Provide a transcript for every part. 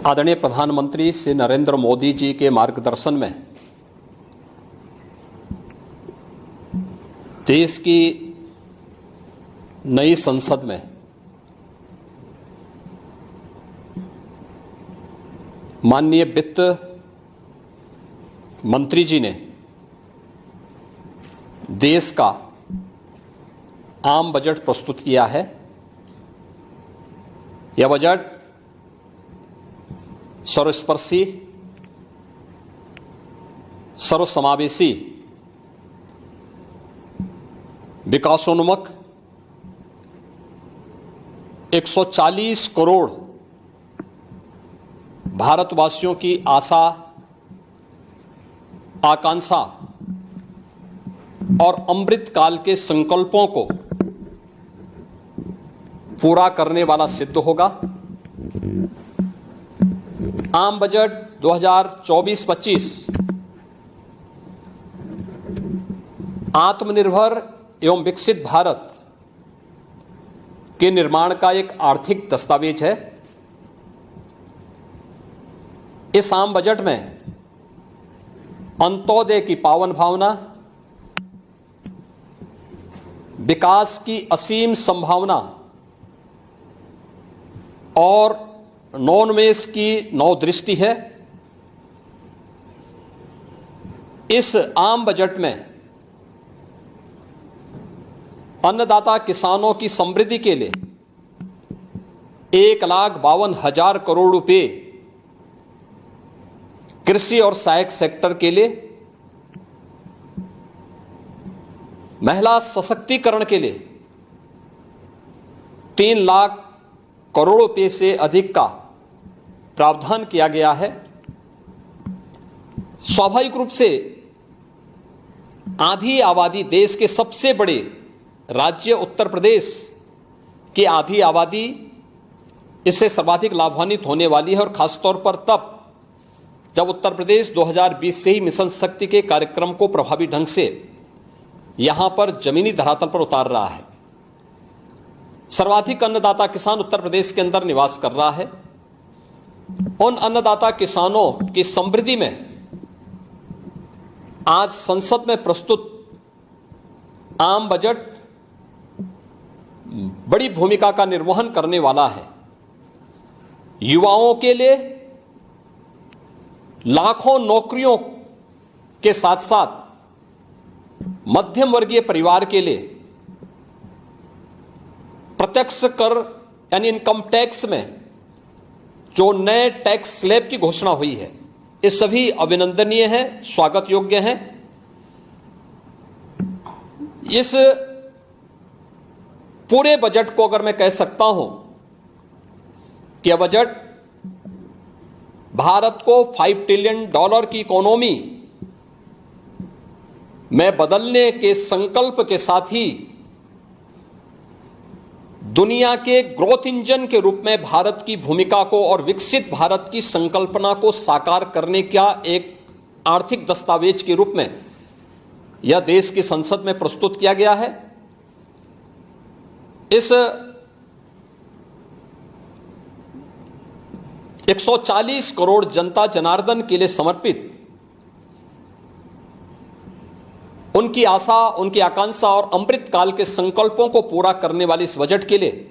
आदरणीय प्रधानमंत्री श्री नरेंद्र मोदी जी के मार्गदर्शन में देश की नई संसद में माननीय वित्त मंत्री जी ने देश का आम बजट प्रस्तुत किया है। यह बजट सर्वस्पर्शी, सर्वसमावेशी, विकासोन्मुख 140 करोड़ भारतवासियों की आशा, आकांक्षा और अमृत काल के संकल्पों को पूरा करने वाला सिद्ध होगा। आम बजट 2024-25 आत्मनिर्भर एवं विकसित भारत के निर्माण का एक आर्थिक दस्तावेज है। इस आम बजट में अंत्योदय की पावन भावना, विकास की असीम संभावना और नवोन्मेष की नवदृष्टि है। इस आम बजट में अन्नदाता किसानों की समृद्धि के लिए 1,52,000 करोड़ रुपए, कृषि और सहायक सेक्टर के लिए, महिला सशक्तिकरण के लिए 3 लाख करोड़ रुपए से अधिक का प्रावधान किया गया है। स्वाभाविक रूप से आधी आबादी, देश के सबसे बड़े राज्य उत्तर प्रदेश की आधी आबादी इससे सर्वाधिक लाभान्वित होने वाली है, और खासतौर पर तब जब उत्तर प्रदेश 2020 से ही मिशन शक्ति के कार्यक्रम को प्रभावी ढंग से यहां पर जमीनी धरातल पर उतार रहा है। सर्वाधिक अन्नदाता किसान उत्तर प्रदेश के अंदर निवास कर रहा है। उन अन्नदाता किसानों की समृद्धि में आज संसद में प्रस्तुत आम बजट बड़ी भूमिका का निर्वहन करने वाला है। युवाओं के लिए लाखों नौकरियों के साथ साथ मध्यम वर्गीय परिवार के लिए प्रत्यक्ष कर यानी इनकम टैक्स में जो नए टैक्स स्लैब की घोषणा हुई है, ये सभी अभिनंदनीय है, स्वागत योग्य है। इस पूरे बजट को अगर मैं कह सकता हूं कि यह बजट भारत को $5 ट्रिलियन की इकोनॉमी में बदलने के संकल्प के साथ ही दुनिया के ग्रोथ इंजन के रूप में भारत की भूमिका को और विकसित भारत की संकल्पना को साकार करने का एक आर्थिक दस्तावेज के रूप में यह देश की संसद में प्रस्तुत किया गया है। इस 140 करोड़ जनता जनार्दन के लिए समर्पित उनकी आशा, उनकी आकांक्षा और अमृत काल के संकल्पों को पूरा करने वाले इस बजट के लिए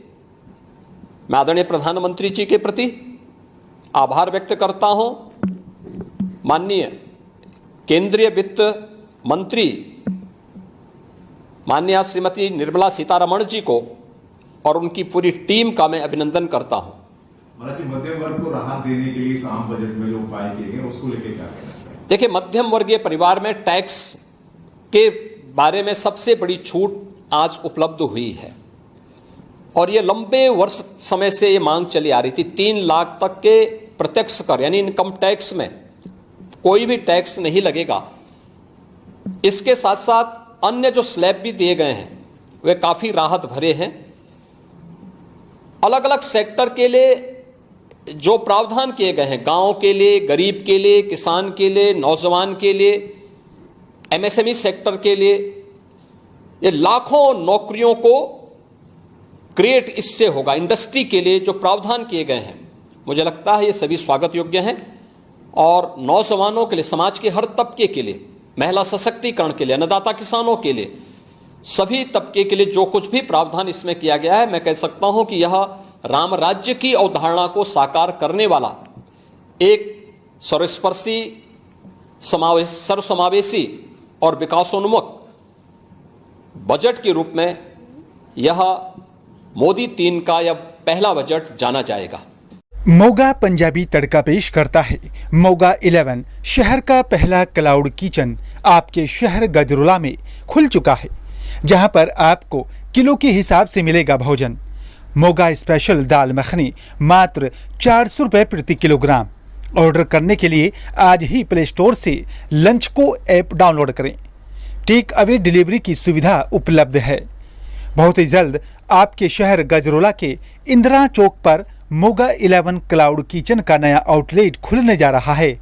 मैं आदरणीय प्रधानमंत्री जी के प्रति आभार व्यक्त करता हूं। माननीय केंद्रीय वित्त मंत्री माननीय श्रीमती निर्मला सीतारमण जी को और उनकी पूरी टीम का मैं अभिनंदन करता हूं। मध्यम वर्ग को राहत देने के लिए इस आम बजट में जो उपाय किए गए उसको लेकर क्या कहना चाहिए? देखिए, मध्यम वर्गीय परिवार में टैक्स के बारे में सबसे बड़ी छूट आज उपलब्ध हुई है, और ये लंबे वर्ष समय से ये मांग चली आ रही थी। 3 लाख तक के प्रत्यक्ष कर यानी इनकम टैक्स में कोई भी टैक्स नहीं लगेगा। इसके साथ साथ अन्य जो स्लैब भी दिए गए हैं वे काफी राहत भरे हैं। अलग अलग सेक्टर के लिए जो प्रावधान किए गए हैं, गांव के लिए, गरीब के लिए, किसान के लिए, नौजवान के लिए, एमएसएमई सेक्टर के लिए, ये लाखों नौकरियों को क्रिएट इससे होगा। इंडस्ट्री के लिए जो प्रावधान किए गए हैं मुझे लगता है ये सभी स्वागत योग्य हैं और नौजवानों के लिए, समाज के हर तबके के लिए, महिला सशक्तिकरण के लिए, अन्नदाता किसानों के लिए, सभी तबके के लिए जो कुछ भी प्रावधान इसमें किया गया है, मैं कह सकता हूं कि यह राम राज्य की अवधारणा को साकार करने वाला एक सर्वस्पर्शी, सर्वसमावेशी और विकासोन्मुख बजट के रूप में यह मोदी 3 का यह पहला बजट जाना जाएगा। मोगा पंजाबी तड़का पेश करता है। मोगा 11 शहर का पहला क्लाउड किचन आपके शहर गजरोला में खुल चुका है, जहां पर आपको किलो के हिसाब से मिलेगा भोजन। मोगा स्पेशल दाल मखनी मात्र 400 रुपये प्रति किलोग्राम। ऑर्डर करने के लिए आज ही प्ले स्टोर से लंच को ऐप डाउनलोड करें। टेक अवे डिलीवरी की सुविधा उपलब्ध है। बहुत ही जल्द आपके शहर गजरोला के इंदिरा चौक पर मोगा 11 क्लाउड किचन का नया आउटलेट खुलने जा रहा है।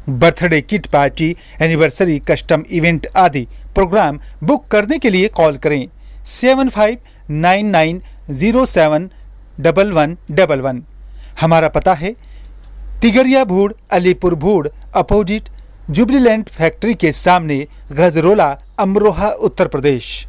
Birthday kit party, anniversary, custom event आदि प्रोग्राम बुक करने के लिए कॉल करें 7599071111। हमारा पता है तिगरिया भूड़, अलीपुर भूड़, अपोजिट जुबलीलैंड फैक्ट्री के सामने, गजरोला, अमरोहा, उत्तर प्रदेश।